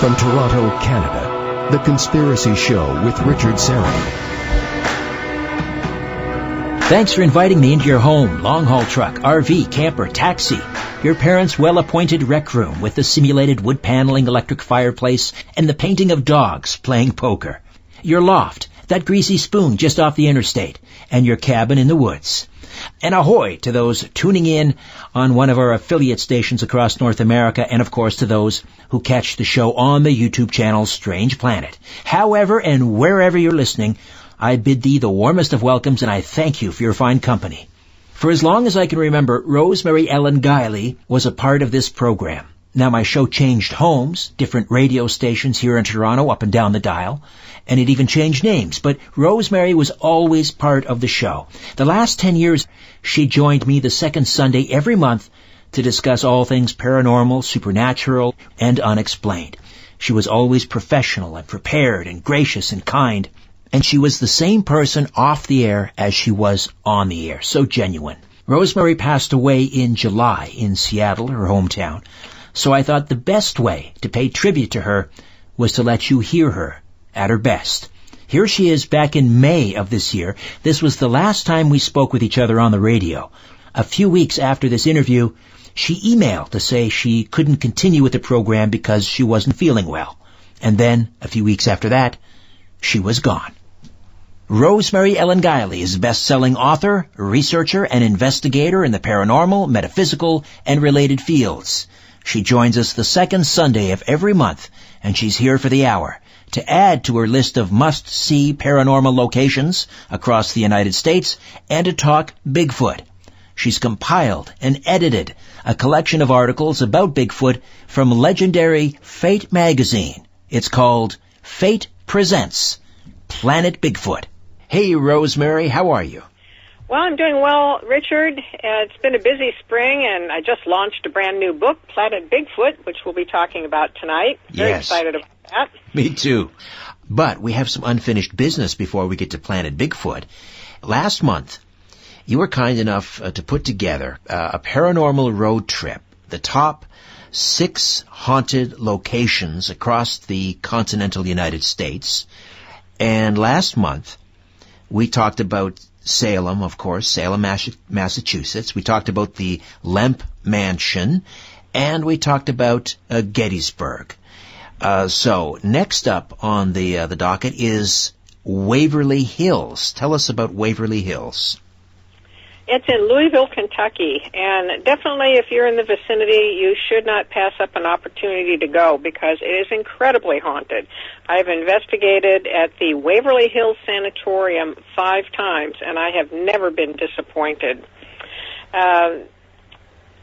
From Toronto, Canada, The Conspiracy Show with Richard Serra. Thanks for inviting me into your home, long-haul truck, RV, camper, taxi, your parents' well-appointed rec room with the simulated wood paneling electric fireplace and the painting of dogs playing poker, your loft, that greasy spoon just off the interstate, and your cabin in the woods. And ahoy to those tuning in on one of our affiliate stations across North America, and of course to those who catch the show on the YouTube channel Strange Planet. However and wherever you're listening, I bid thee the warmest of welcomes, and I thank you for your fine company. For as long as I can remember, Rosemary Ellen Guiley was a part of this program. Now my show changed homes, different radio stations here in Toronto up and down the dial, and it even changed names, but Rosemary was always part of the show. The last 10 years, she joined me the second Sunday every month to discuss all things paranormal, supernatural, and unexplained. She was always professional and prepared and gracious and kind, and she was the same person off the air as she was on the air, so genuine. Rosemary passed away in July in Seattle, her hometown, so I thought the best way to pay tribute to her was to let you hear her at her best. Here she is back in May of this year. This was the last time we spoke with each other on the radio. A few weeks after this interview, she emailed to say she couldn't continue with the program because she wasn't feeling well. And then, a few weeks after that, she was gone. Rosemary Ellen Guiley is a best-selling author, researcher, and investigator in the paranormal, metaphysical, and related fields. She joins us the second Sunday of every month, and she's here for the hour to add to her list of must-see paranormal locations across the United States and to talk Bigfoot. She's compiled and edited a collection of articles about Bigfoot from legendary Fate magazine. It's called Fate Presents Planet Bigfoot. Hey, Rosemary, how are you? Well, I'm doing well, Richard. It's been a busy spring, and I just launched a brand new book, Planet Bigfoot, which we'll be talking about tonight. Very excited about that. Me too. But we have some unfinished business before we get to Planet Bigfoot. Last month, you were kind enough to put together a paranormal road trip, the top 6 haunted locations across the continental United States. And last month, we talked about Salem, of course, Salem, Massachusetts. We talked about the Lemp Mansion, and we talked about Gettysburg. So next up on the docket is Waverly Hills. Tell us about Waverly Hills. It's in Louisville, Kentucky, and definitely if you're in the vicinity, you should not pass up an opportunity to go because it is incredibly haunted. I've investigated at the Waverly Hills Sanatorium 5 times, and I have never been disappointed.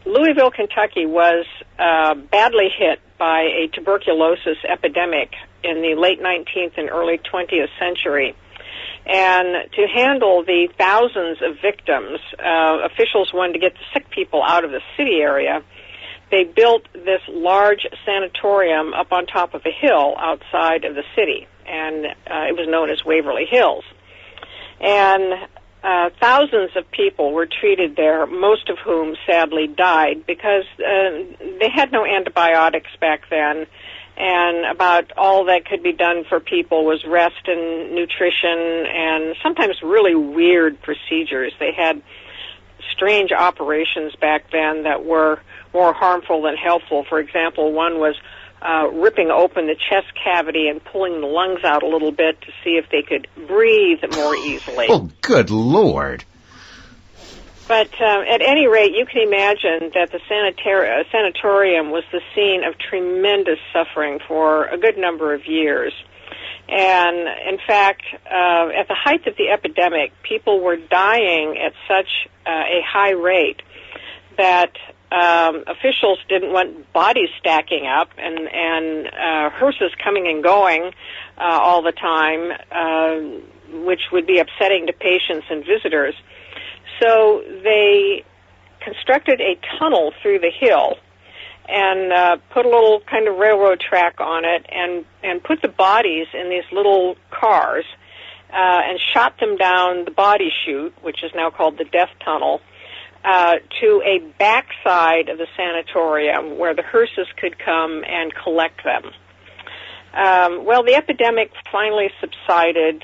Louisville, Kentucky was badly hit by a tuberculosis epidemic in the late 19th and early 20th century. And to handle the thousands of victims, officials wanted to get the sick people out of the city area. They built this large sanatorium up on top of a hill outside of the city, and it was known as Waverly Hills. And thousands of people were treated there, most of whom sadly died because they had no antibiotics back then. And about all that could be done for people was rest and nutrition and sometimes really weird procedures. They had strange operations back then that were more harmful than helpful. For example, one was ripping open the chest cavity and pulling the lungs out a little bit to see if they could breathe more easily. Oh, good Lord. But at any rate, you can imagine that the sanatorium was the scene of tremendous suffering for a good number of years. And in fact, at the height of the epidemic, people were dying at such a high rate that officials didn't want bodies stacking up and hearses coming and going all the time, which would be upsetting to patients and visitors. So they constructed a tunnel through the hill and put a little kind of railroad track on it and put the bodies in these little cars and shot them down the body chute, which is now called the death tunnel, to a backside of the sanatorium where the hearses could come and collect them. Well, the epidemic finally subsided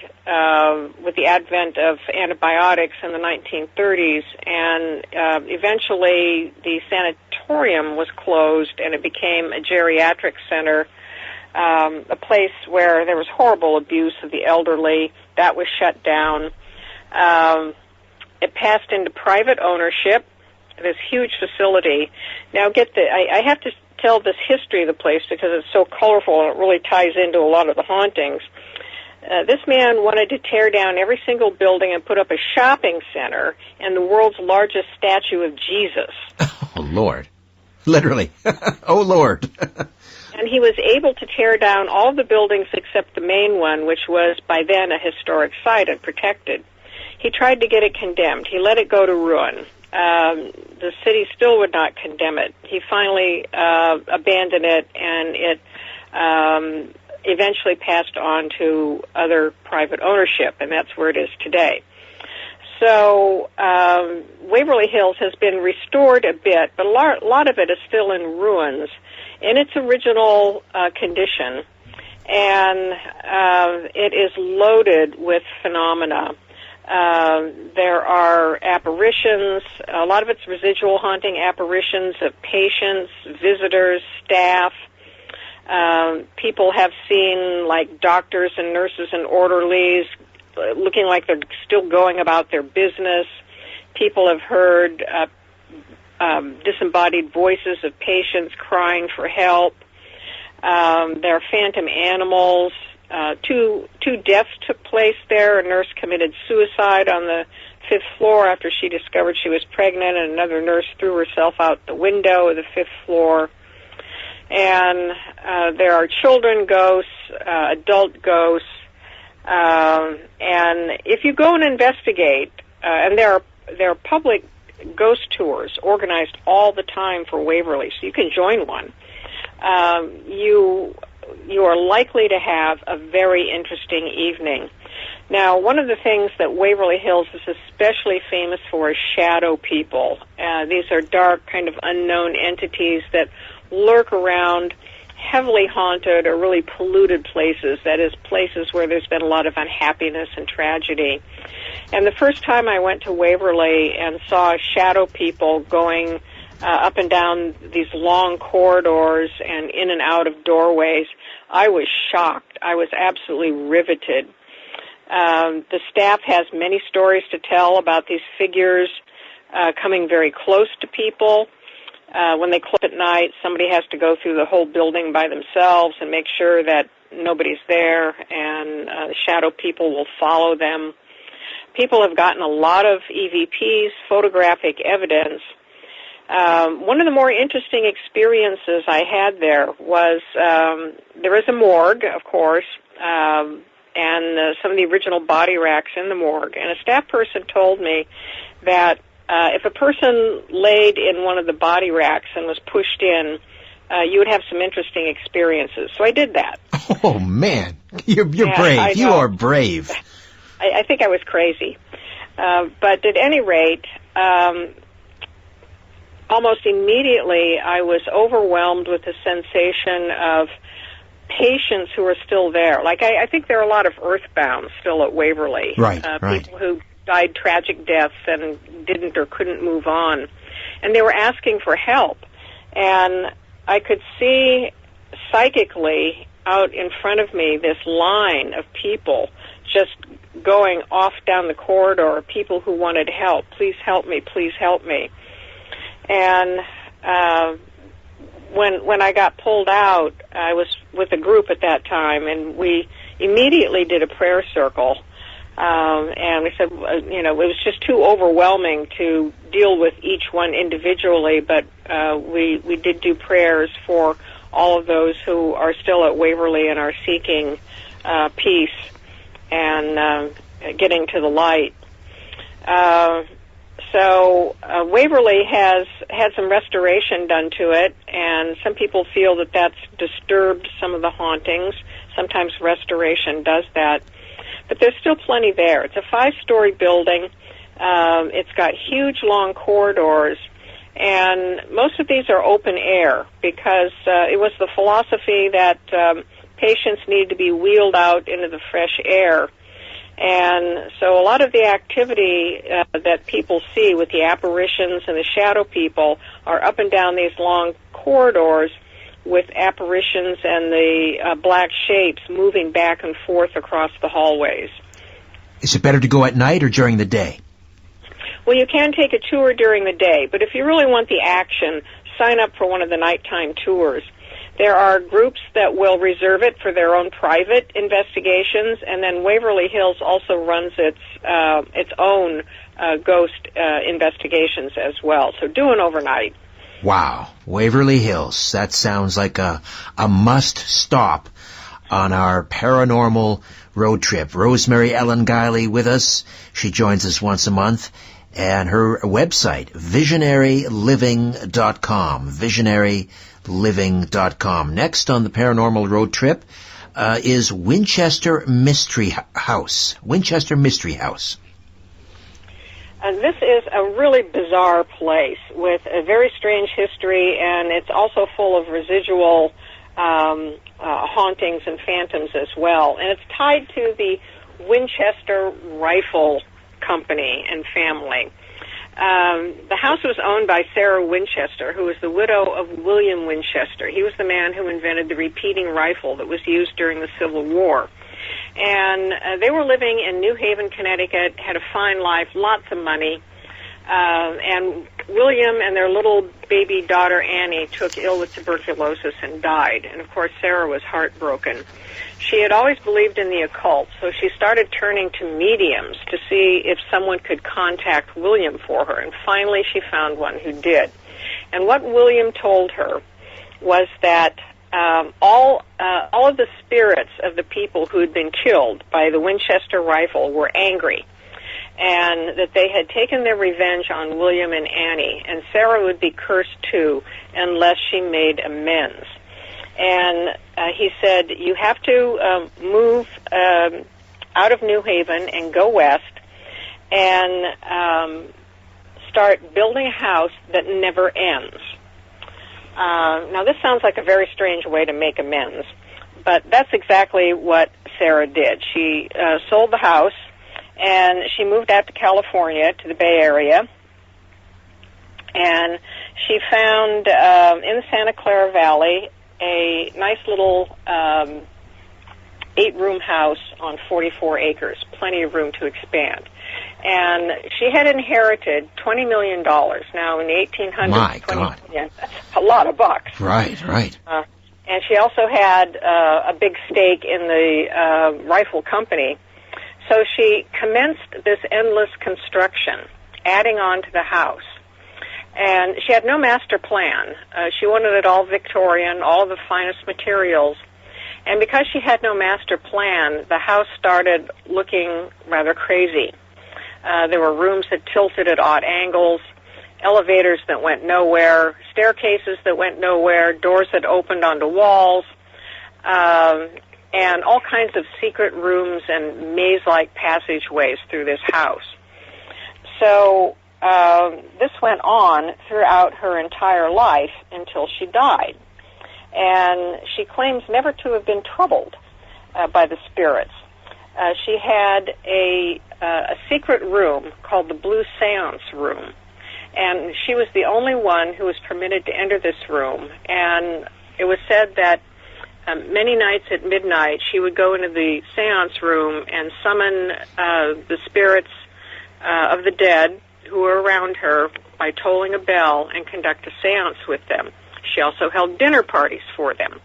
with the advent of antibiotics in the 1930s, and eventually the sanatorium was closed and it became a geriatric center, a place where there was horrible abuse of the elderly. That was shut down. It passed into private ownership, this huge facility. Now, I have to tell this history of the place because it's so colorful and it really ties into a lot of the hauntings. This man wanted to tear down every single building and put up a shopping center and the world's largest statue of Jesus. Oh, Lord. Literally. Oh, Lord. And he was able to tear down all the buildings except the main one, which was by then a historic site and protected. He tried to get it condemned. He let it go to ruin. The city still would not condemn it. He finally abandoned it, and it eventually passed on to other private ownership, and that's where it is today. So Waverly Hills has been restored a bit, but a lot of it is still in ruins in its original condition, and it is loaded with phenomena. There are apparitions, a lot of it's residual haunting apparitions of patients, visitors, staff. People have seen, like, doctors and nurses and orderlies looking like they're still going about their business. People have heard disembodied voices of patients crying for help. There are phantom animals. Two deaths took place there. A nurse committed suicide on the 5th floor after she discovered she was pregnant, and another nurse threw herself out the window of the 5th floor. And there are children ghosts, adult ghosts, and if you go and investigate, and there are public ghost tours organized all the time for Waverly, so you can join one. You are likely to have a very interesting evening. Now, one of the things that Waverly Hills is especially famous for is shadow people. These are dark, kind of unknown entities that lurk around heavily haunted or really polluted places, that is, places where there's been a lot of unhappiness and tragedy. And the first time I went to Waverly and saw shadow people going up and down these long corridors and in and out of doorways, I was shocked. I was absolutely riveted. The staff has many stories to tell about these figures coming very close to people. When they close at night, somebody has to go through the whole building by themselves and make sure that nobody's there, and the shadow people will follow them. People have gotten a lot of EVPs, photographic evidence. One of the more interesting experiences I had there was there is a morgue, of course, and some of the original body racks in the morgue. And a staff person told me that if a person laid in one of the body racks and was pushed in, you would have some interesting experiences. So I did that. Oh, man. You're brave. You are brave. I think I was crazy. But at any rate, almost immediately I was overwhelmed with the sensation of patients who are still there. Like, I think there are a lot of earthbound still at Waverly. Right. People who died tragic deaths and didn't or couldn't move on. And they were asking for help. And I could see psychically out in front of me this line of people just going off down the corridor, people who wanted help. Please help me, please help me. And when I got pulled out, I was with a group at that time, and we immediately did a prayer circle. And we said, it was just too overwhelming to deal with each one individually, but we did do prayers for all of those who are still at Waverly and are seeking peace and getting to the light. So Waverly has had some restoration done to it, and some people feel that that's disturbed some of the hauntings. Sometimes restoration does that. But there's still plenty there. It's a 5-story building. It's got huge, long corridors, and most of these are open air because it was the philosophy that patients needed to be wheeled out into the fresh air. And so a lot of the activity that people see with the apparitions and the shadow people are up and down these long corridors with apparitions and the black shapes moving back and forth across the hallways. Is it better to go at night or during the day? Well, you can take a tour during the day, but if you really want the action, sign up for one of the nighttime tours. There are groups that will reserve it for their own private investigations, and then Waverly Hills also runs its own ghost investigations as well. So do an overnight. Wow, Waverly Hills. That sounds like a must stop on our paranormal road trip. Rosemary Ellen Guiley with us. She joins us once a month. And her website, visionaryliving.com. Visionaryliving.com. Next on the paranormal road trip is Winchester Mystery House. Winchester Mystery House. And this is a really bizarre place with a very strange history, and it's also full of residual hauntings and phantoms as well. And it's tied to the Winchester Rifle Company and family. The house was owned by Sarah Winchester, who was the widow of William Winchester. He was the man who invented the repeating rifle that was used during the Civil War. And they were living in New Haven, Connecticut, had a fine life, lots of money. And William and their little baby daughter Annie took ill with tuberculosis and died. And of course, Sarah was heartbroken. She had always believed in the occult, so she started turning to mediums to see if someone could contact William for her. And finally, she found one who did. And what William told her was that all of the spirits of the people who had been killed by the Winchester rifle were angry, and that they had taken their revenge on William and Annie, and Sarah would be cursed too unless she made amends. And he said, you have to move out of New Haven and go west and start building a house that never ends. Now, this sounds like a very strange way to make amends, but that's exactly what Sarah did. She sold the house, and she moved out to California, to the Bay Area, and she found in the Santa Clara Valley a nice little 8-room house on 44 acres, plenty of room to expand. And she had inherited $20 million. Now, in the 1800s, My God. Yeah, that's a lot of bucks. Right. And she also had a big stake in the rifle company. So she commenced this endless construction, adding on to the house. And she had no master plan. She wanted it all Victorian, all the finest materials. And because she had no master plan, the house started looking rather crazy. There were rooms that tilted at odd angles, elevators that went nowhere, staircases that went nowhere, doors that opened onto walls, and all kinds of secret rooms and maze-like passageways through this house. So this went on throughout her entire life until she died. And she claims never to have been troubled by the spirits. She had a secret room called the Blue Seance Room, and she was the only one who was permitted to enter this room. And it was said that many nights at midnight she would go into the seance room and summon the spirits of the dead who were around her by tolling a bell and conduct a seance with them. She also held dinner parties for them.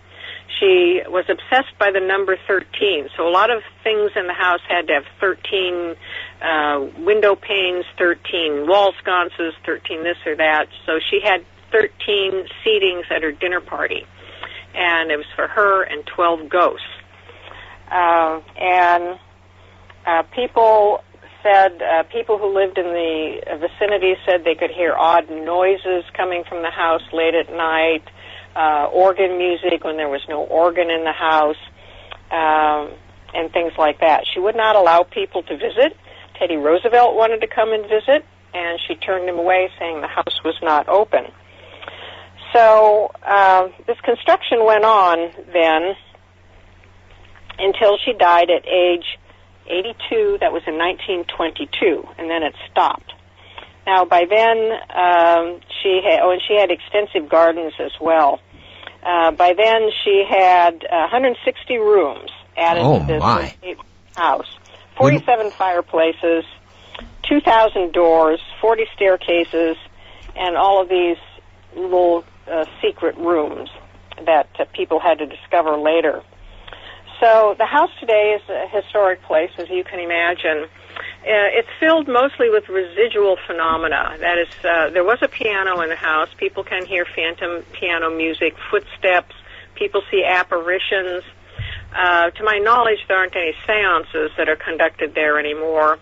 She was obsessed by the number 13, so a lot of things in the house had to have 13 window panes, 13 wall sconces, 13 this or that. So she had 13 seatings at her dinner party, and it was for her and 12 ghosts. People said, people who lived in the vicinity said they could hear odd noises coming from the house late at night, organ music when there was no organ in the house, and things like that. She would not allow people to visit. Teddy Roosevelt wanted to come and visit, and she turned him away, saying the house was not open. So this construction went on then, until she died at age 82. That was in 1922, and then it stopped. Now, by then, she had extensive gardens as well. By then, she had 160 rooms added to this house, 47 fireplaces, 2,000 doors, 40 staircases, and all of these little secret rooms that people had to discover later. So the house today is a historic place, as you can imagine. It's filled mostly with residual phenomena. That is, there was a piano in the house. People can hear phantom piano music, footsteps. People see apparitions. To my knowledge, there aren't any seances that are conducted there anymore.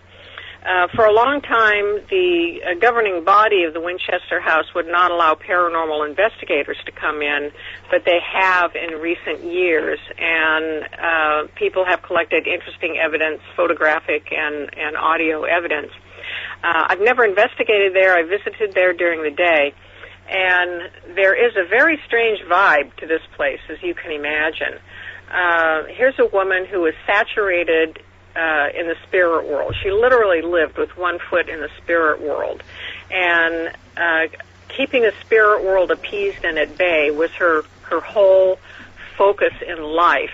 For a long time, the governing body of the Winchester House would not allow paranormal investigators to come in, but they have in recent years, and people have collected interesting evidence, photographic and audio evidence. I've never investigated there. I visited there during the day, and there is a very strange vibe to this place, as you can imagine. Here's a woman who is saturated in the spirit world. She literally lived with one foot in the spirit world. And keeping the spirit world appeased and at bay was her whole focus in life.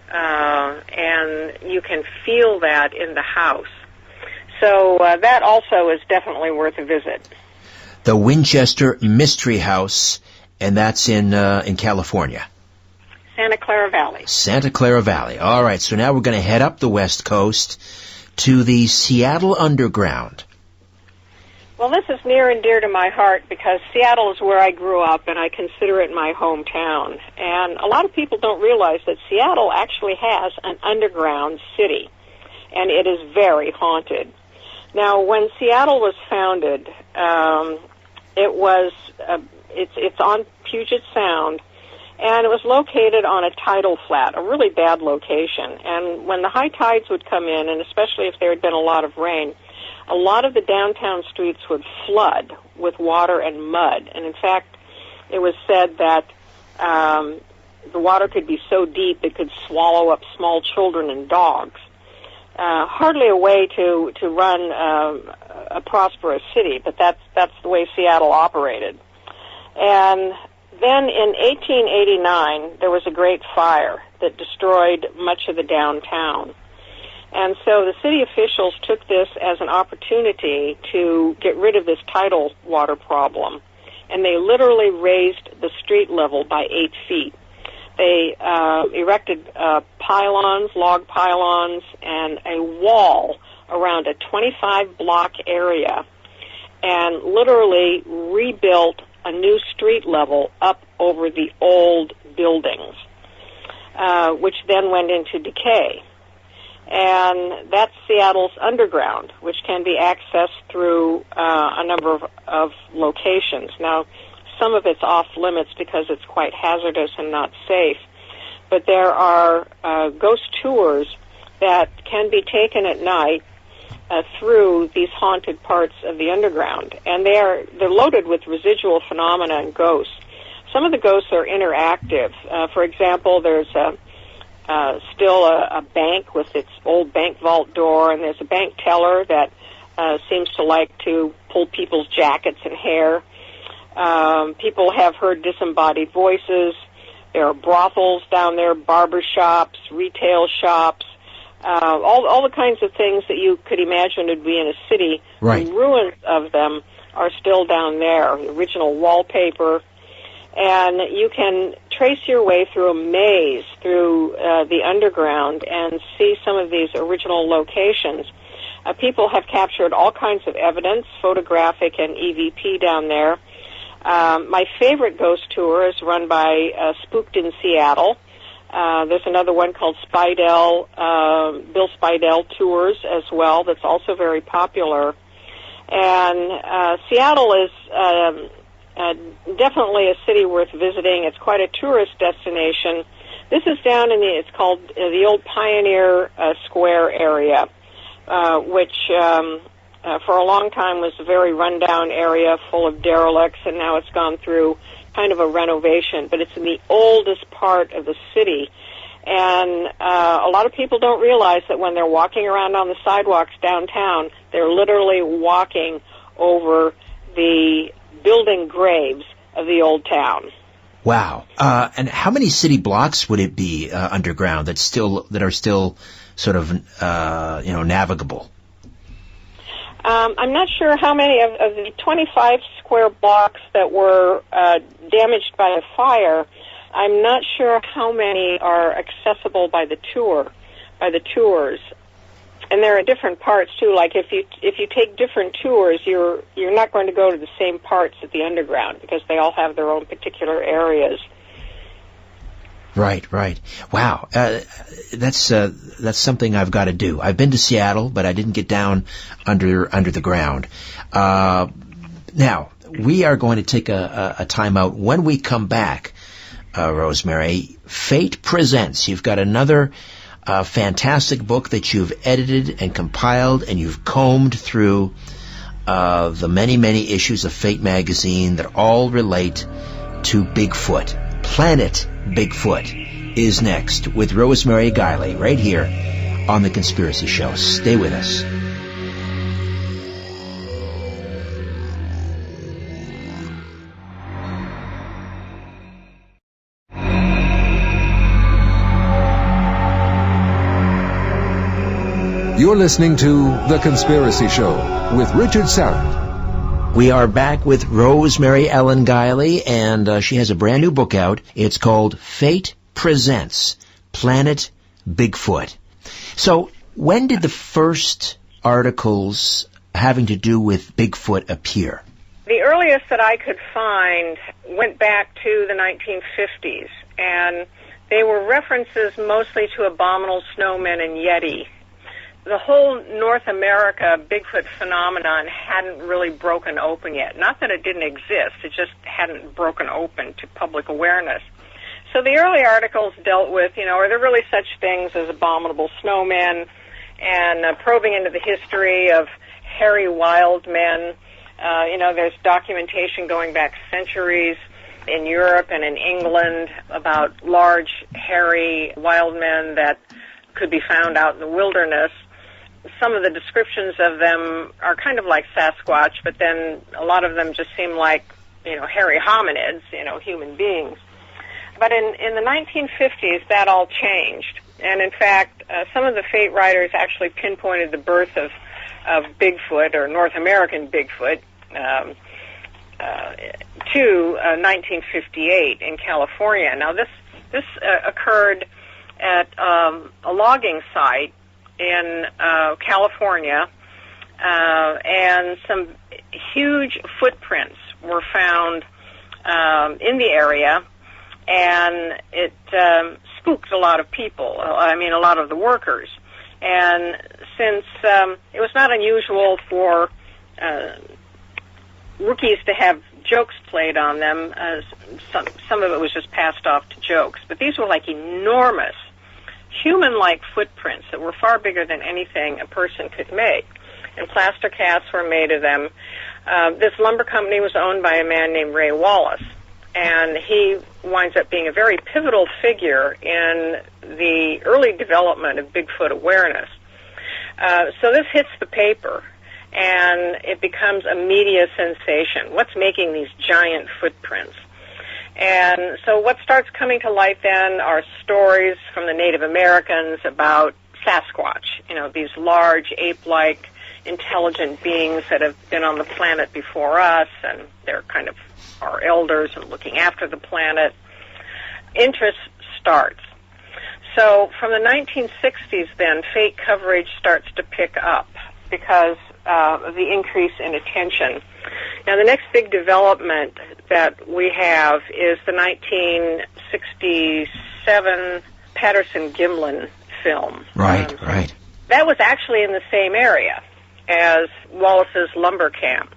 And you can feel that in the house. So that also is definitely worth a visit. The Winchester Mystery House, and that's in California. Santa Clara Valley. Santa Clara Valley. All right, so now we're going to head up the West Coast to the Seattle Underground. Well, this is near and dear to my heart because Seattle is where I grew up, and I consider it my hometown. And a lot of people don't realize that Seattle actually has an underground city, and it is very haunted. Now, when Seattle was founded, it's on Puget Sound, and it was located on a tidal flat, a really bad location. And when the high tides would come in, and especially if there had been a lot of rain, a lot of the downtown streets would flood with water and mud. And in fact, it was said that the water could be so deep it could swallow up small children and dogs. Hardly a way to run a prosperous city, but that's the way Seattle operated. And then in 1889, there was a great fire that destroyed much of the downtown. And so the city officials took this as an opportunity to get rid of this tidal water problem. And they literally raised the street level by 8 feet. They erected pylons, log pylons, and a wall around a 25-block area, and literally rebuilt a new street level up over the old buildings, which then went into decay. And that's Seattle's underground, which can be accessed through a number of locations. Now, some of it's off limits because it's quite hazardous and not safe, but there are ghost tours that can be taken at night through these haunted parts of the underground, and they're loaded with residual phenomena and ghosts. Some of the ghosts are interactive. For example, there's still a bank with its old bank vault door, and there's a bank teller that seems to like to pull people's jackets and hair. People have heard disembodied voices. There are brothels down there, barber shops, retail shops, all the kinds of things that you could imagine would be in a city. Right. The ruins of them are still down there, the original wallpaper. And you can trace your way through a maze through the underground and see some of these original locations. People have captured all kinds of evidence, photographic and EVP down there. My favorite ghost tour is run by Spooked in Seattle. There's another one called Bill Spidell Tours as well that's also very popular. And Seattle is definitely a city worth visiting. It's quite a tourist destination. This is down in it's called the old Pioneer Square area, which for a long time was a very rundown area full of derelicts, and now it's gone through kind of a renovation. But it's in the oldest part of the city, And a lot of people don't realize that when they're walking around on the sidewalks downtown, they're literally walking over the building graves of the old town. Wow. And how many city blocks would it be underground that are still sort of navigable? I'm not sure how many of the 25 square blocks that were damaged by the fire. I'm not sure how many are accessible by the tours. And there are different parts too. Like if you take different tours, you're not going to go to the same parts at the underground because they all have their own particular areas. Right. Wow, that's something I've got to do. I've been to Seattle, but I didn't get down under the ground. Now we are going to take a time out. When we come back, Rosemary, Fate Presents. You've got another fantastic book that you've edited and compiled, and you've combed through the many issues of Fate magazine that all relate to Bigfoot. Planet Bigfoot is next with Rosemary Guiley right here on The Conspiracy Show. Stay with us. You're listening to The Conspiracy Show with Richard Serrett. We are back with Rosemary Ellen Guiley, and she has a brand new book out. It's called Fate Presents, Planet Bigfoot. So when did the first articles having to do with Bigfoot appear? The earliest that I could find went back to the 1950s, and they were references mostly to abominable snowmen and Yeti. The whole North America Bigfoot phenomenon hadn't really broken open yet. Not that it didn't exist, it just hadn't broken open to public awareness. So the early articles dealt with, are there really such things as abominable snowmen, and probing into the history of hairy wild men. There's documentation going back centuries in Europe and in England about large, hairy wild men that could be found out in the wilderness. Some of the descriptions of them are kind of like Sasquatch, but then a lot of them just seem like, hairy hominids, human beings. But in the 1950s, that all changed. And in fact, some of the Fate writers actually pinpointed the birth of Bigfoot, or North American Bigfoot, to 1958 in California. Now, this occurred at a logging site in California, and some huge footprints were found in the area, and it spooked a lot of people, a lot of the workers. And since it was not unusual for rookies to have jokes played on them, some of it was just passed off to jokes, but these were like enormous human-like footprints that were far bigger than anything a person could make. And plaster casts were made of them. This lumber company was owned by a man named Ray Wallace, and he winds up being a very pivotal figure in the early development of Bigfoot awareness. So this hits the paper, and it becomes a media sensation. What's making these giant footprints? And so what starts coming to light then are stories from the Native Americans about Sasquatch, these large ape-like intelligent beings that have been on the planet before us, and they're kind of our elders and looking after the planet. Interest starts. So from the 1960s then, Fate coverage starts to pick up because of the increase in attention. Now, the next big development that we have is the 1967 Patterson-Gimlin film. Right. That was actually in the same area as Wallace's lumber camp.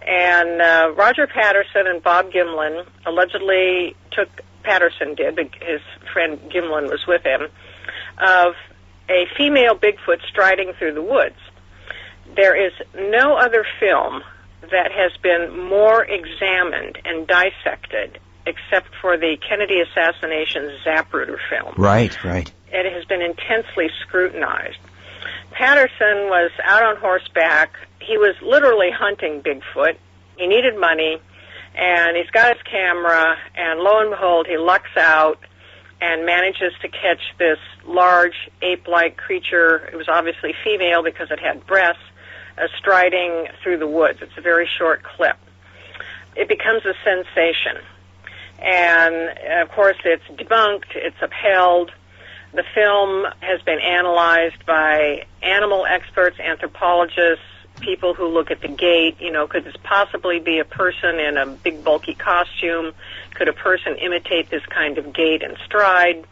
And Roger Patterson and Bob Gimlin allegedly took, Patterson did, his friend Gimlin was with him, of a female Bigfoot striding through the woods. There is no other film that has been more examined and dissected except for the Kennedy assassination Zapruder film. Right. It has been intensely scrutinized. Patterson was out on horseback. He was literally hunting Bigfoot. He needed money, and he's got his camera, and lo and behold, he lucks out and manages to catch this large ape-like creature. It was obviously female because it had breasts, striding through the woods. It's a very short clip. It becomes a sensation. And, of course, it's debunked, it's upheld. The film has been analyzed by animal experts, anthropologists, people who look at the gait. Could this possibly be a person in a big, bulky costume? Could a person imitate this kind of gait and stride?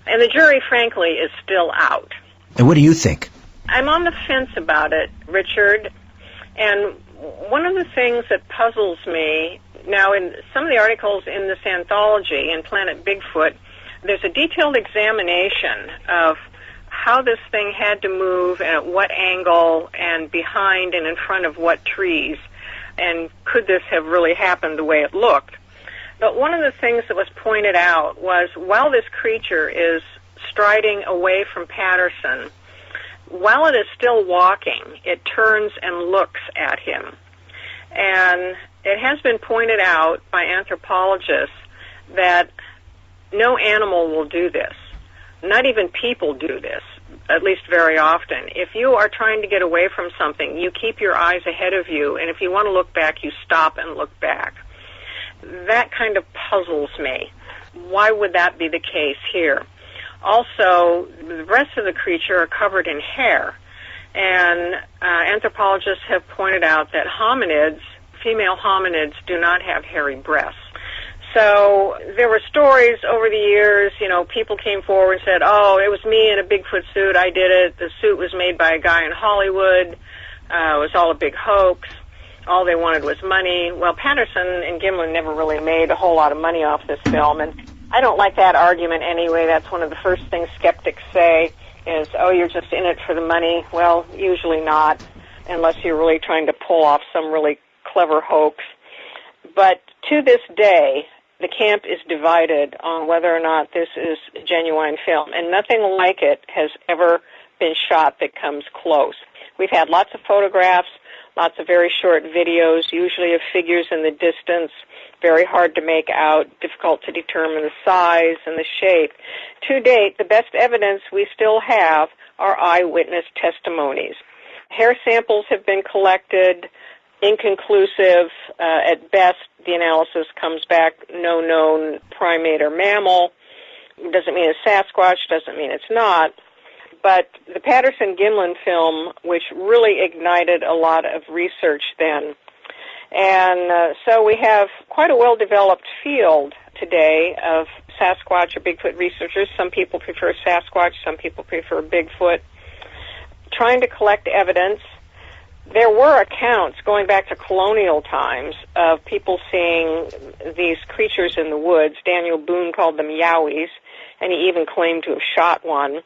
And the jury, frankly, is still out. And what do you think? I'm on the fence about it, Richard. And one of the things that puzzles me, now in some of the articles in this anthology, in Planet Bigfoot, there's a detailed examination of how this thing had to move and at what angle and behind and in front of what trees, and could this have really happened the way it looked. But one of the things that was pointed out was while this creature is striding away from Patterson, while it is still walking, it turns and looks at him. And it has been pointed out by anthropologists that no animal will do this. Not even people do this, at least very often. If you are trying to get away from something, you keep your eyes ahead of you, and if you want to look back, you stop and look back. That kind of puzzles me. Why would that be the case here? Also, the rest of the creature are covered in hair, and anthropologists have pointed out that hominids, female hominids, do not have hairy breasts. So there were stories over the years, people came forward and said, oh, it was me in a Bigfoot suit, I did it, the suit was made by a guy in Hollywood, it was all a big hoax, all they wanted was money. Well, Patterson and Gimlin never really made a whole lot of money off this film, and I don't like that argument anyway. That's one of the first things skeptics say is, oh, you're just in it for the money. Well, usually not, unless you're really trying to pull off some really clever hoax. But to this day, the camp is divided on whether or not this is a genuine film, and nothing like it has ever been shot that comes close. We've had lots of photographs, lots of very short videos, usually of figures in the distance, very hard to make out, difficult to determine the size and the shape. To date, the best evidence we still have are eyewitness testimonies. Hair samples have been collected, inconclusive. At best, the analysis comes back no known primate or mammal. Doesn't mean it's Sasquatch, doesn't mean it's not. But the Patterson-Gimlin film, which really ignited a lot of research then. And so we have quite a well-developed field today of Sasquatch or Bigfoot researchers. Some people prefer Sasquatch, some people prefer Bigfoot, trying to collect evidence. There were accounts going back to colonial times of people seeing these creatures in the woods. Daniel Boone called them yowies, and he even claimed to have shot one.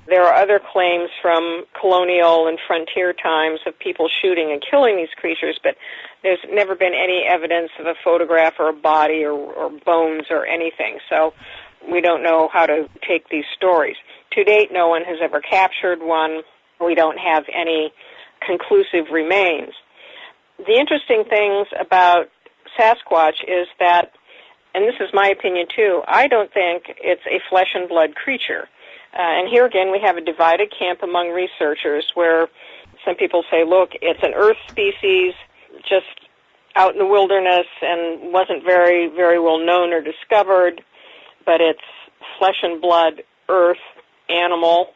There are other claims from colonial and frontier times of people shooting and killing these creatures, but there's never been any evidence of a photograph or a body or bones or anything. So we don't know how to take these stories. To date, no one has ever captured one. We don't have any conclusive remains. The interesting things about Sasquatch is that, and this is my opinion too, I don't think it's a flesh and blood creature. And here again, we have a divided camp among researchers where some people say, look, it's an earth species just out in the wilderness and wasn't very, very well known or discovered, but it's flesh and blood, earth, animal.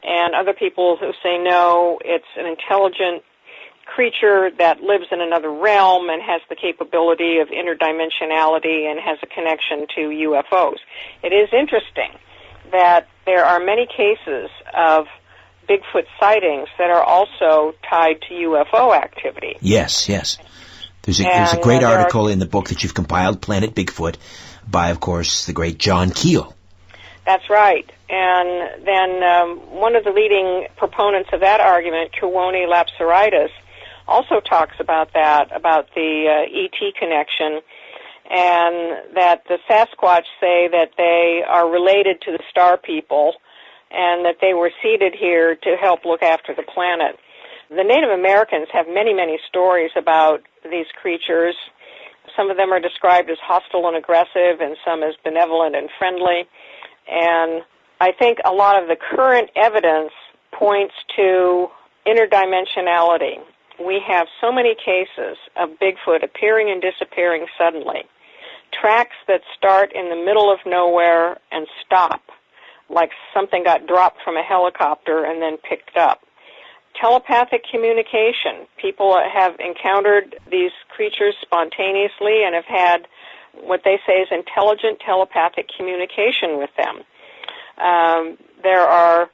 And other people who say, no, it's an intelligent creature that lives in another realm and has the capability of interdimensionality and has a connection to UFOs. It is interesting that there are many cases of Bigfoot sightings that are also tied to UFO activity. Yes. There's a great article in the book that you've compiled, Planet Bigfoot, by, of course, the great John Keel. That's right. And then one of the leading proponents of that argument, Kiwoni Lapsaritis, also talks about that, about the ET connection. and that the Sasquatch say that they are related to the star people and that they were seeded here to help look after the planet. The Native Americans have many, many stories about these creatures. Some of them are described as hostile and aggressive, and some as benevolent and friendly. And I think a lot of the current evidence points to interdimensionality. We have so many cases of Bigfoot appearing and disappearing suddenly. Tracks that start in the middle of nowhere and stop, like something got dropped from a helicopter and then picked up. Telepathic communication. People have encountered these creatures spontaneously and have had what they say is intelligent telepathic communication with them. There are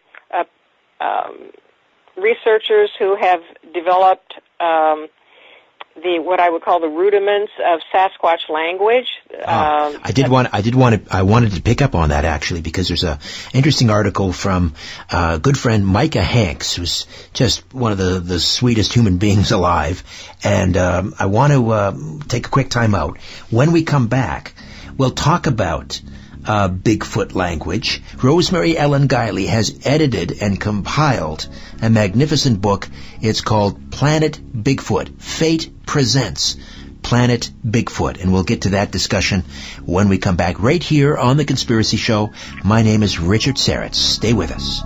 researchers who have developed what I would call the rudiments of Sasquatch language. I wanted to pick up on that actually, because there's a interesting article from a good friend Micah Hanks, who's just one of the sweetest human beings alive, and I want to take a quick time out. When we come back, we'll talk about Bigfoot language. Rosemary Ellen Guiley has edited and compiled a magnificent book. It's called Planet Bigfoot. Fate Presents Planet Bigfoot. And we'll get to that discussion when we come back right here on The Conspiracy Show. My name is Richard Serretz. Stay with us.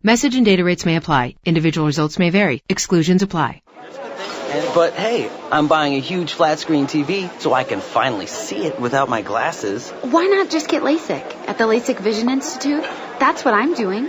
Message and data rates may apply. Individual results may vary. Exclusions apply. But hey, I'm buying a huge flat screen TV so I can finally see it without my glasses. Why not just get LASIK at the LASIK Vision Institute? That's what I'm doing.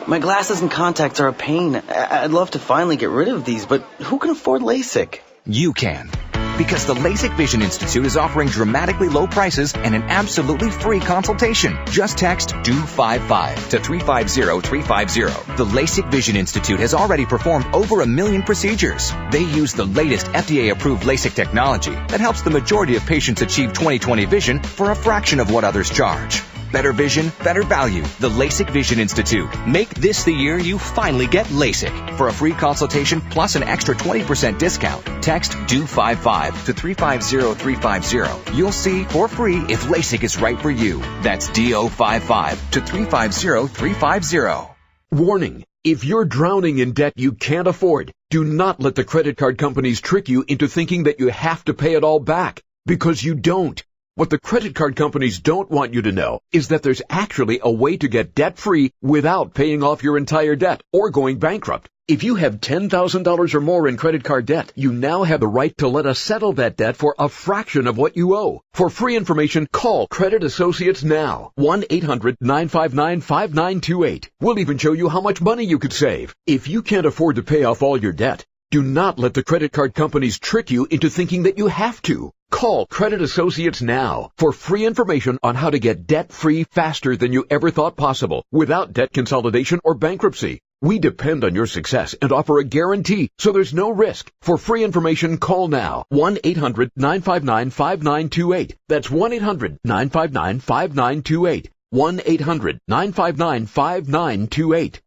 My glasses and contacts are a pain. I'd love to finally get rid of these, but who can afford LASIK? You can. Because the LASIK Vision Institute is offering dramatically low prices and an absolutely free consultation. Just text DO55 to 350-350. The LASIK Vision Institute has already performed over 1 million procedures. They use the latest FDA-approved LASIK technology that helps the majority of patients achieve 20/20 vision for a fraction of what others charge. Better vision, better value. The LASIK Vision Institute. Make this the year you finally get LASIK. For a free consultation plus an extra 20% discount, text DO55 to 350-350. You'll see for free if LASIK is right for you. That's DO55 to 350-350. Warning. If you're drowning in debt you can't afford, do not let the credit card companies trick you into thinking that you have to pay it all back, because you don't. What the credit card companies don't want you to know is that there's actually a way to get debt-free without paying off your entire debt or going bankrupt. If you have $10,000 or more in credit card debt, you now have the right to let us settle that debt for a fraction of what you owe. For free information, call Credit Associates now. 1-800-959-5928. We'll even show you how much money you could save. If you can't afford to pay off all your debt, do not let the credit card companies trick you into thinking that you have to. Call Credit Associates now for free information on how to get debt-free faster than you ever thought possible without debt consolidation or bankruptcy. We depend on your success and offer a guarantee, so there's no risk. For free information, call now. 1-800-959-5928. That's 1-800-959-5928. 1-800-959-5928.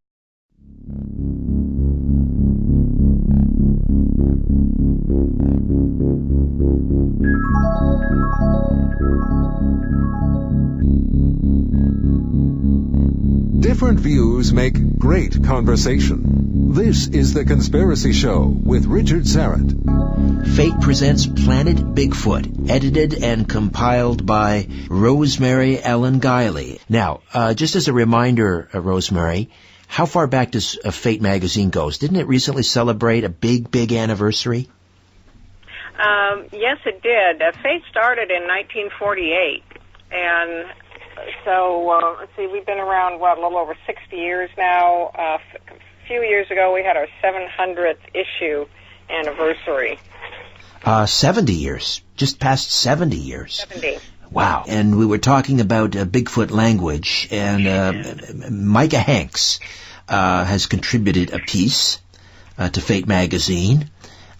Different views make great conversation. This is The Conspiracy Show with Richard Serrett. Fate Presents Planet Bigfoot, edited and compiled by Rosemary Ellen Guiley. Now, just as a reminder, Rosemary, how far back does Fate magazine go? Didn't it recently celebrate a big anniversary? Yes, it did. Fate started in 1948, and so, let's see, we've been around, a little over 60 years now. A few years ago, we had our 700th issue anniversary. 70 years. Just past 70 years. 70. Wow. And we were talking about Bigfoot language, and Micah Hanks has contributed a piece to Fate magazine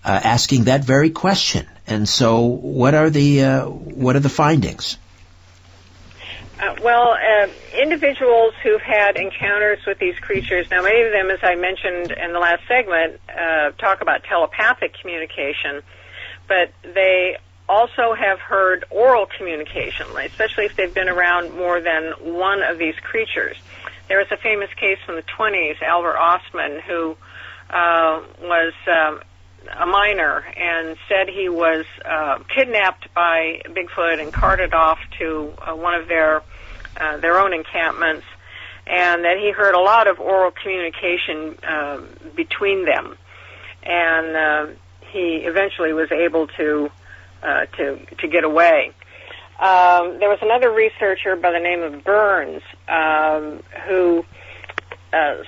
asking that very question. And so what are the findings? Individuals who've had encounters with these creatures, now many of them, as I mentioned in the last segment, talk about telepathic communication, but they also have heard oral communication, especially if they've been around more than one of these creatures. There was a famous case from the 1920s, Albert Ostman, who was a miner and said he was kidnapped by Bigfoot and carted off to one of their own encampments, and that he heard a lot of oral communication between them, and he eventually was able to get away. There was another researcher by the name of Burns who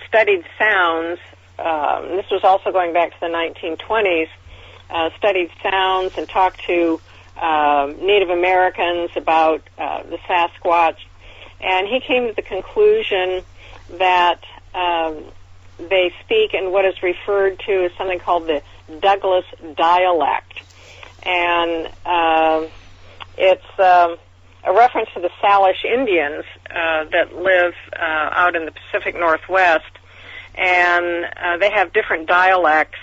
studied sounds. This was also going back to the 1920s. Studied sounds and talked to Native Americans about the Sasquatch. And he came to the conclusion that they speak in what is referred to as something called the Douglas dialect. And it's a reference to the Salish Indians that live out in the Pacific Northwest. And they have different dialects,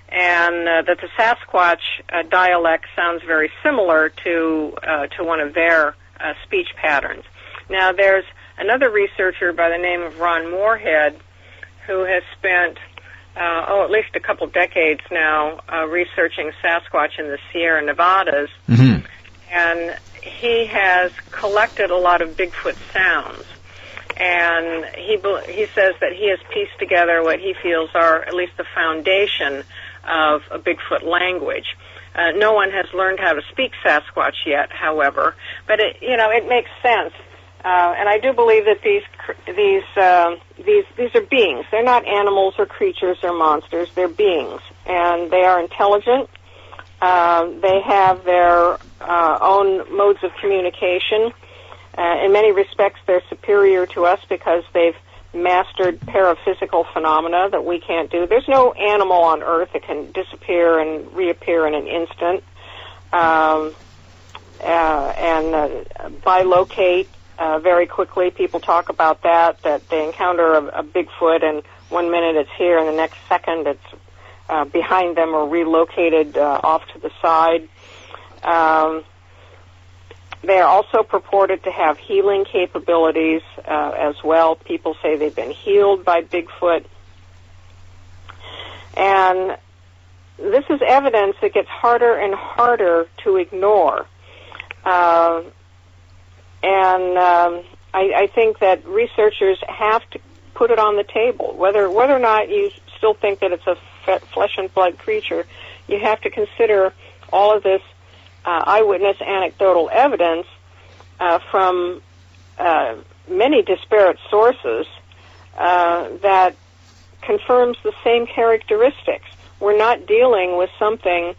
and that the Sasquatch dialect sounds very similar to one of their speech patterns. Now, there's another researcher by the name of Ron Moorhead who has spent, at least a couple decades now, researching Sasquatch in the Sierra Nevadas. Mm-hmm. And he has collected a lot of Bigfoot sounds. And he says that he has pieced together what he feels are at least the foundation of a Bigfoot language. No one has learned how to speak Sasquatch yet, however, but it makes sense. And I do believe that these are beings. They're not animals or creatures or monsters. They're beings, and they are intelligent. They have their own modes of communication. In many respects, they're superior to us because they've mastered paraphysical phenomena that we can't do. There's no animal on Earth that can disappear and reappear in an instant, and bilocate very quickly. People talk about that they encounter a Bigfoot, and 1 minute it's here, and the next second it's behind them or relocated off to the side. They are also purported to have healing capabilities as well. People say they've been healed by Bigfoot. And this is evidence that gets harder and harder to ignore. I think that researchers have to put it on the table. Whether or not you still think that it's a flesh and blood creature, you have to consider all of this eyewitness anecdotal evidence from many disparate sources that confirms the same characteristics. We're not dealing with something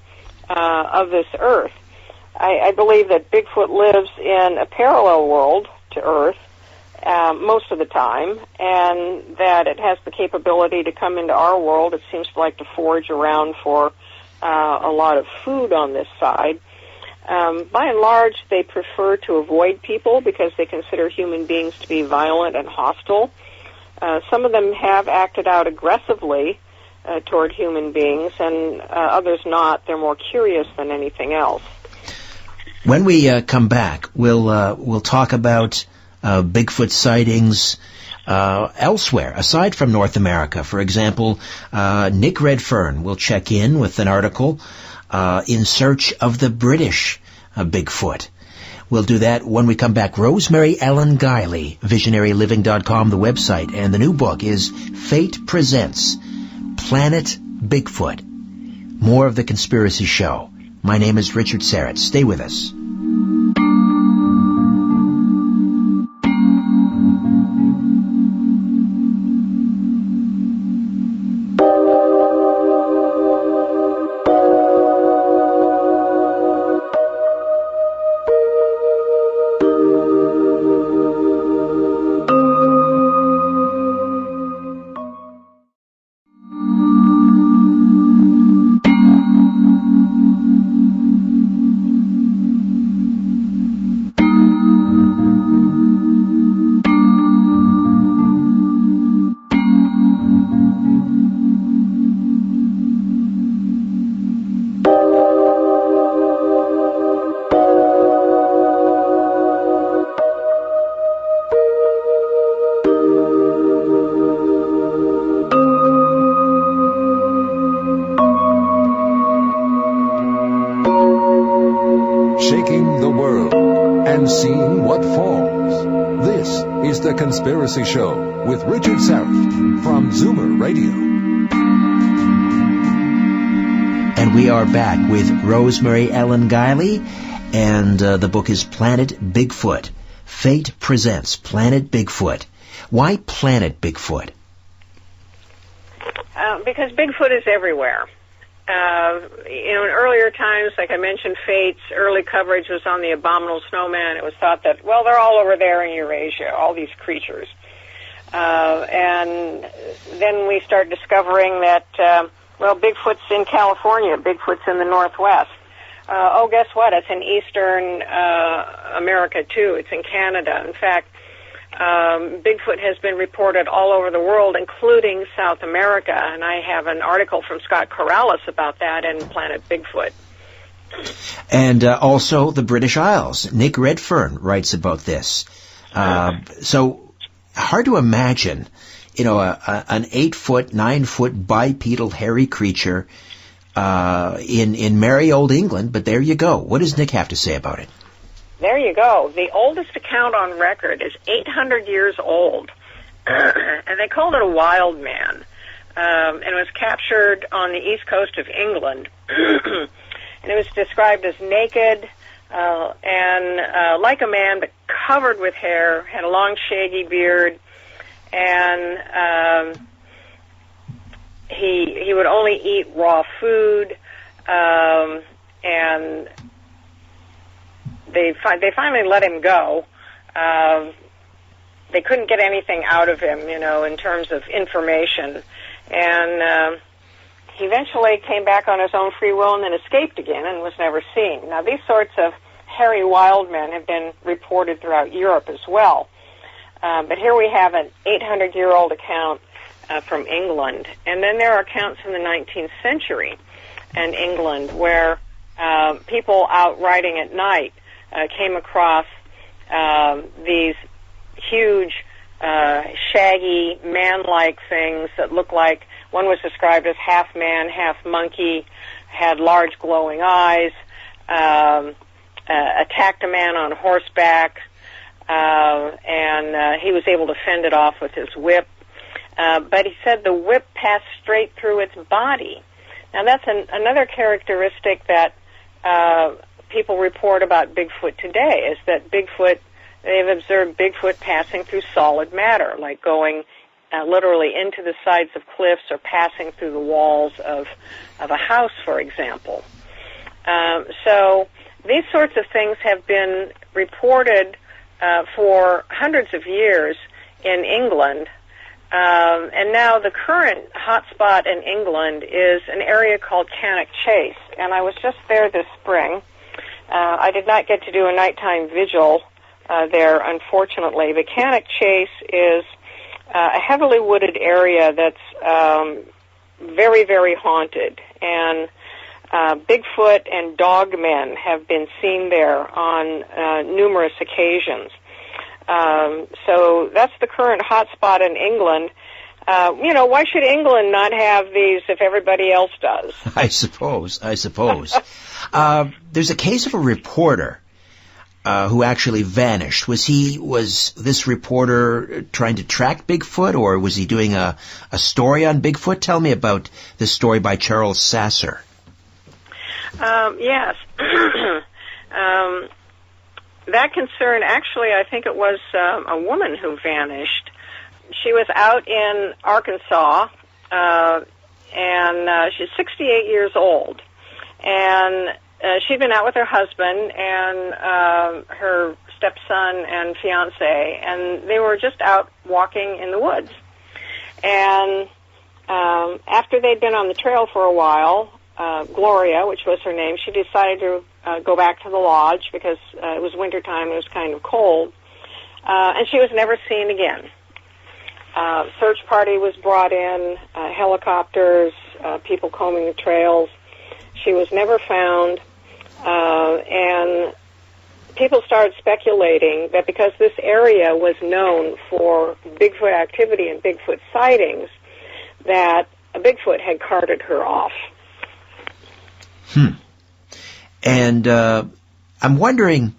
of this earth. I believe that Bigfoot lives in a parallel world to Earth most of the time, and that it has the capability to come into our world. It seems to like to forage around for a lot of food on this side. By and large, they prefer to avoid people because they consider human beings to be violent and hostile. Some of them have acted out aggressively toward human beings, and others not. They're more curious than anything else. When we come back, we'll talk about Bigfoot sightings elsewhere, aside from North America. For example, Nick Redfern will check in with an article in search of the British Bigfoot. We'll do that when we come back. Rosemary Ellen Guiley, visionaryliving.com, the website, and the new book is Fate Presents Planet Bigfoot. More of The Conspiracy Show. My name is Richard Serrett. Stay with us. world and seeing what falls. This is The Conspiracy Show with Richard Sarif from Zoomer Radio. And we are back with Rosemary Ellen Guiley, and the book is Planet Bigfoot. Fate presents Planet Bigfoot. Why Planet Bigfoot? Because Bigfoot is everywhere. In earlier times, like I mentioned, Fate's early coverage was on the abominable snowman. It was thought that, well, they're all over there in Eurasia, all these creatures. And then we start discovering that, Bigfoot's in California, Bigfoot's in the Northwest. Guess what? It's in Eastern America, too. It's in Canada. In fact, Bigfoot has been reported all over the world, including South America, and I have an article from Scott Corrales about that in Planet Bigfoot. And also the British Isles. Nick Redfern writes about this. So hard to imagine, an 8-foot, 9-foot bipedal hairy creature in merry old England, but there you go. What does Nick have to say about it? There you go. The oldest account on record is 800 years old, and they called it a wild man, and it was captured on the east coast of England, and it was described as naked and like a man, but covered with hair, had a long shaggy beard, and he would only eat raw food, and they finally let him go. They couldn't get anything out of him, in terms of information. And he eventually came back on his own free will and then escaped again and was never seen. Now, these sorts of hairy wild men have been reported throughout Europe as well. But here we have an 800-year-old account from England. And then there are accounts from the 19th century in England where people out riding at night came across these huge, shaggy, man-like things that looked like, one was described as half man, half monkey, had large glowing eyes, attacked a man on horseback, and he was able to fend it off with his whip. But he said the whip passed straight through its body. Now that's another characteristic that people report about Bigfoot today, is that they've observed Bigfoot passing through solid matter, like going literally into the sides of cliffs or passing through the walls of a house, for example. So these sorts of things have been reported for hundreds of years in England. And now the current hotspot in England is an area called Cannock Chase, and I was just there this spring. I did not get to do a nighttime vigil there, unfortunately. But Cannock Chase is a heavily wooded area that's very, very haunted, and Bigfoot and dogmen have been seen there on numerous occasions. So that's the current hotspot in England. Why should England not have these if everybody else does? I suppose. There's a case of a reporter who actually vanished. Was this reporter trying to track Bigfoot, or was he doing a story on Bigfoot? Tell me about this story by Charles Sasser. Yes. That concern, actually, I think it was a woman who vanished. She was out in Arkansas, and she's 68 years old. And she'd been out with her husband and her stepson and fiance, and they were just out walking in the woods. And after they'd been on the trail for a while, Gloria, which was her name, she decided to go back to the lodge because it was wintertime, it was kind of cold, and she was never seen again. Search party was brought in, helicopters, people combing the trails. She was never found, and people started speculating that because this area was known for Bigfoot activity and Bigfoot sightings, that a Bigfoot had carted her off. And I'm wondering,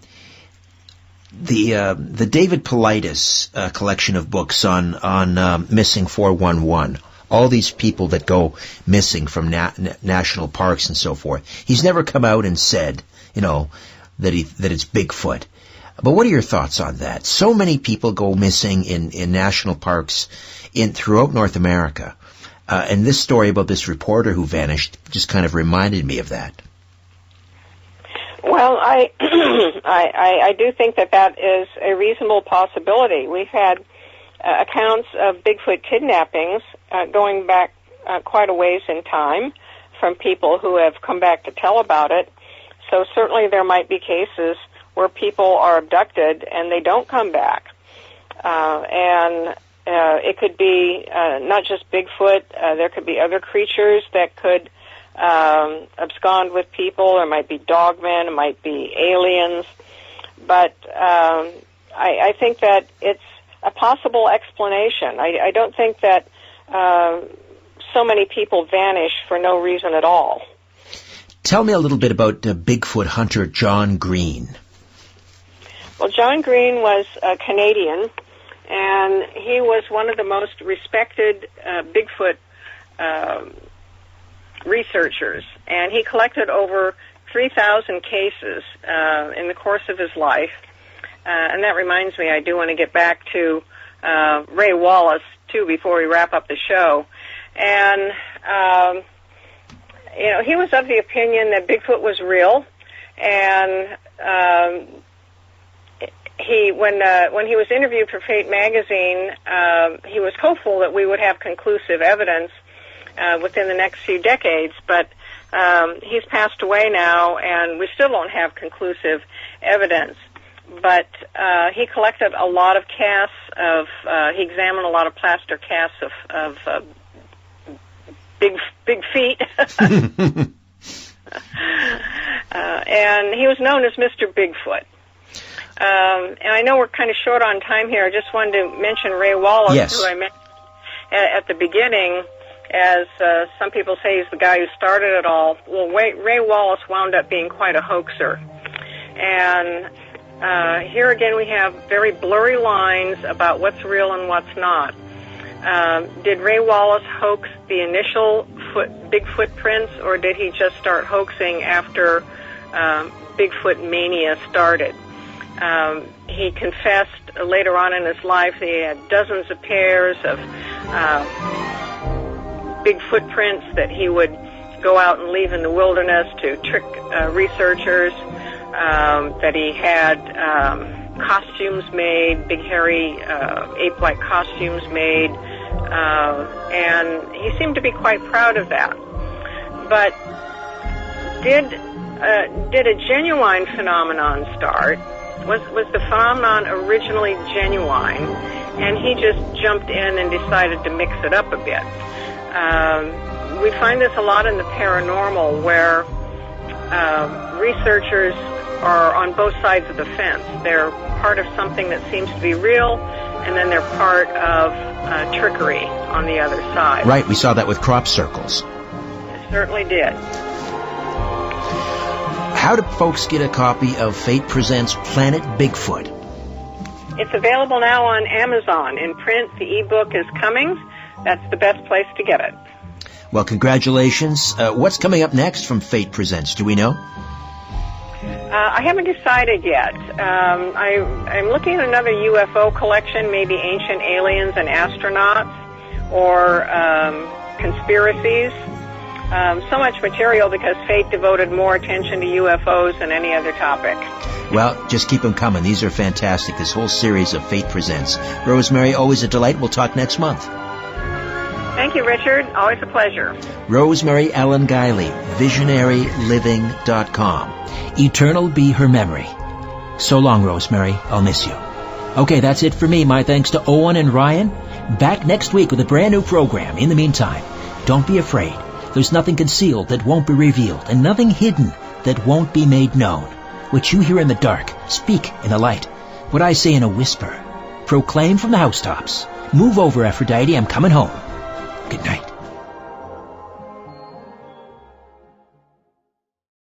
the David Paulides collection of books on missing 411. All these people that go missing from national parks and so forth. He's never come out and said, that it's Bigfoot. But what are your thoughts on that? So many people go missing in national parks throughout North America. And this story about this reporter who vanished just kind of reminded me of that. Well, I do think that is a reasonable possibility. We've had accounts of Bigfoot kidnappings going back quite a ways in time from people who have come back to tell about it. So certainly there might be cases where people are abducted and they don't come back. And it could be not just Bigfoot. There could be other creatures that could abscond with people. There might be dogmen. It might be aliens. But I think that it's a possible explanation. I don't think that so many people vanish for no reason at all. Tell me a little bit about Bigfoot hunter John Green. Well, John Green was a Canadian, and he was one of the most respected Bigfoot researchers, and he collected over 3,000 cases in the course of his life. And that reminds me, I do want to get back to Ray Wallace, too, before we wrap up the show. And, he was of the opinion that Bigfoot was real, and when he was interviewed for Fate magazine, he was hopeful that we would have conclusive evidence within the next few decades, but he's passed away now, and we still don't have conclusive evidence. But he collected a lot of casts he examined a lot of plaster casts of big feet. And he was known as Mr. Bigfoot. And I know we're kind of short on time here. I just wanted to mention Ray Wallace, yes, who I mentioned at the beginning, as some people say he's the guy who started it all. Well, Ray Wallace wound up being quite a hoaxer. And here again we have very blurry lines about what's real and what's not. Did Ray Wallace hoax the initial Bigfoot prints, or did he just start hoaxing after Bigfoot mania started? He confessed later on in his life that he had dozens of pairs of big footprints that he would go out and leave in the wilderness to trick researchers, that he had costumes made, big hairy ape-like costumes made, and he seemed to be quite proud of that. But did a genuine phenomenon start? Was the phenomenon originally genuine, and he just jumped in and decided to mix it up a bit? We find this a lot in the paranormal, where researchers are on both sides of the fence. They're part of something that seems to be real, and then they're part of trickery on the other side. Right, we saw that with crop circles. It certainly did. How do folks get a copy of Fate Presents Planet Bigfoot? It's available now on Amazon. In print, the ebook is coming. That's the best place to get it. Well, congratulations. What's coming up next from Fate Presents? Do we know? I haven't decided yet. I'm looking at another UFO collection, maybe ancient aliens and astronauts, or conspiracies. So much material because Fate devoted more attention to UFOs than any other topic. Well, just keep them coming. These are fantastic, this whole series of Fate Presents. Rosemary, always a delight. We'll talk next month. Thank you, Richard. Always a pleasure. Rosemary Ellen Guiley, visionaryliving.com. Eternal be her memory. So long, Rosemary. I'll miss you. Okay, that's it for me. My thanks to Owen and Ryan. Back next week with a brand new program. In the meantime, don't be afraid. There's nothing concealed that won't be revealed, and nothing hidden that won't be made known. What you hear in the dark, speak in the light. What I say in a whisper, proclaim from the housetops. Move over, Aphrodite, I'm coming home. Good night.